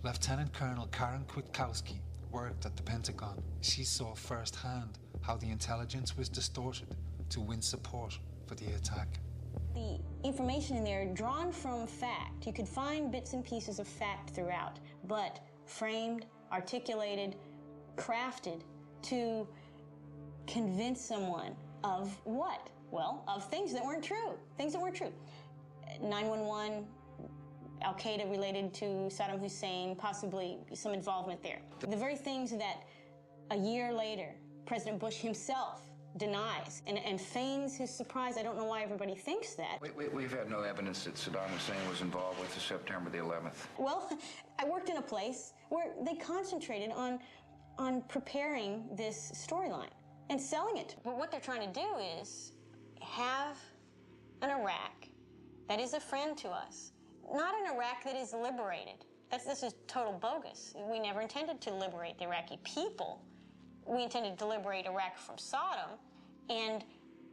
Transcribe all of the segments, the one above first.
Lieutenant Colonel Karen Kwiatkowski worked at the Pentagon. She saw firsthand how the intelligence was distorted to win support for the attack. The information in there drawn from fact, you could find bits and pieces of fact throughout, but framed, articulated, crafted to convince someone of what? Well, of things that weren't true. 911, Al-Qaeda related to Saddam Hussein, possibly some involvement there. The very things that a year later, President Bush himself denies and feigns his surprise. I don't know why everybody thinks that. We've had no evidence that Saddam Hussein was involved with the September the 11th. Well, I worked in a place where they concentrated on preparing this storyline and selling it. But what they're trying to do is have an Iraq that is a friend to us, not an Iraq that is liberated. This is total bogus. We never intended to liberate the Iraqi people. We intended to liberate Iraq from Saddam and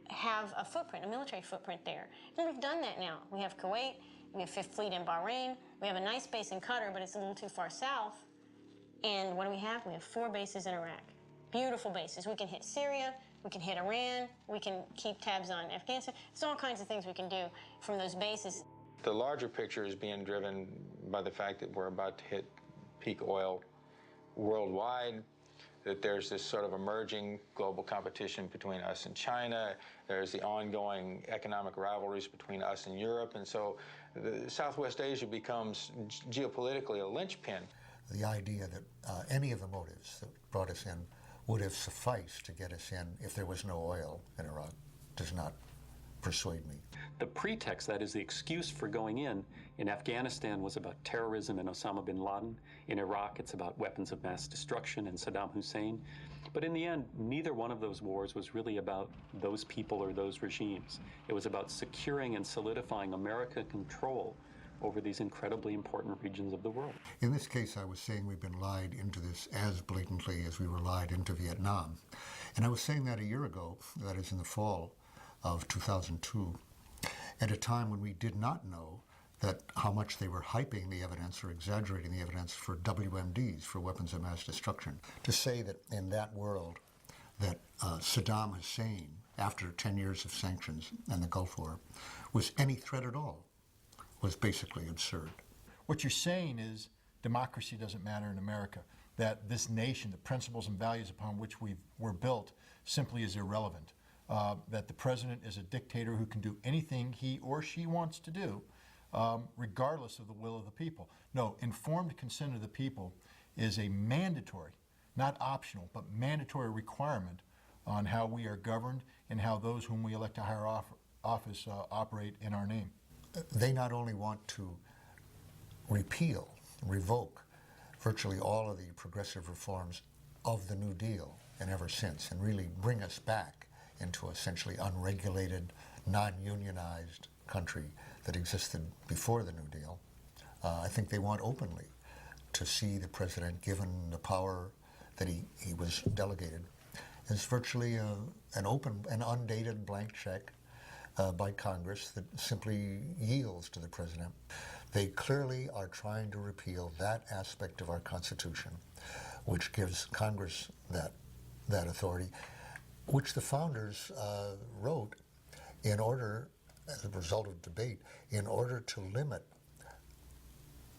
have a footprint, a military footprint there. And we've done that now. We have Kuwait, we have Fifth Fleet in Bahrain, we have a nice base in Qatar, but it's a little too far south. And what do we have? We have 4 bases in Iraq. Beautiful bases. We can hit Syria, we can hit Iran, we can keep tabs on Afghanistan. There's all kinds of things we can do from those bases. The larger picture is being driven by the fact that we're about to hit peak oil worldwide, that there's this sort of emerging global competition between us and China. There's the ongoing economic rivalries between us and Europe. And so Southwest Asia becomes geopolitically a linchpin. The idea that any of the motives that brought us in would have sufficed to get us in if there was no oil in Iraq does not persuade me. The pretext, that is the excuse for going in Afghanistan was about terrorism and Osama bin Laden. In Iraq, it's about weapons of mass destruction and Saddam Hussein. But in the end, neither one of those wars was really about those people or those regimes. It was about securing and solidifying American control over these incredibly important regions of the world. In this case, I was saying we've been lied into this as blatantly as we were lied into Vietnam. And I was saying that a year ago, that is in the fall of 2002, at a time when we did not know that how much they were hyping the evidence or exaggerating the evidence for WMDs, for weapons of mass destruction. To say that in that world that Saddam Hussein, after 10 years of sanctions and the Gulf War, was any threat at all was basically absurd. What you're saying is democracy doesn't matter in America, that this nation, the principles and values upon which we're built, simply is irrelevant. That the president is a dictator who can do anything he or she wants to do, regardless of the will of the people. No, informed consent of the people is a mandatory, not optional, but mandatory requirement on how we are governed and how those whom we elect to higher office operate in our name. They not only want to repeal, revoke virtually all of the progressive reforms of the New Deal and ever since, and really bring us back into essentially unregulated, non-unionized country that existed before the New Deal. I think they want openly to see the president, given the power that he was delegated, as virtually an open and undated blank check by Congress that simply yields to the president. They clearly are trying to repeal that aspect of our Constitution, which gives Congress that authority, which the founders wrote in order, as a result of debate, in order to limit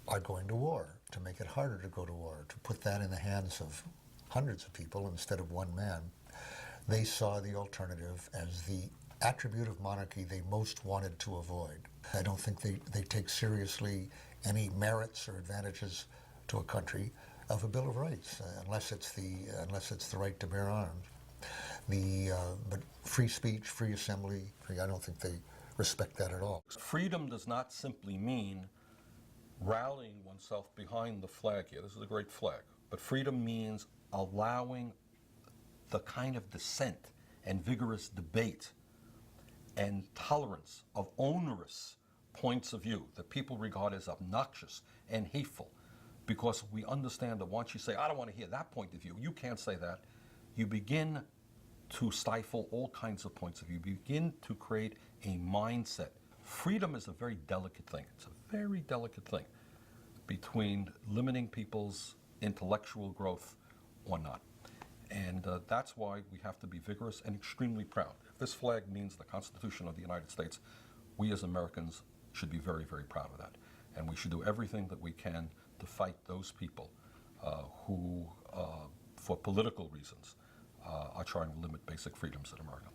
our going to war, to make it harder to go to war, to put that in the hands of hundreds of people instead of one man. They saw the alternative as the attribute of monarchy they most wanted to avoid. I don't think they take seriously any merits or advantages to a country of a Bill of Rights, unless it's the right to bear arms. But free speech, free assembly, I don't think they respect that at all. Freedom does not simply mean rallying oneself behind the flag here. This is a great flag. But freedom means allowing the kind of dissent and vigorous debate and tolerance of onerous points of view that people regard as obnoxious and hateful, because we understand that once you say, I don't want to hear that point of view, you can't say that, you begin to stifle all kinds of points of view. You begin to create a mindset. Freedom is a very delicate thing. It's a very delicate thing. between limiting people's intellectual growth or not. And that's why we have to be vigorous and extremely proud. If this flag means the Constitution of the United States, we as Americans should be very, very proud of that. And we should do everything that we can to fight those people who, for political reasons, are trying to limit basic freedoms in America.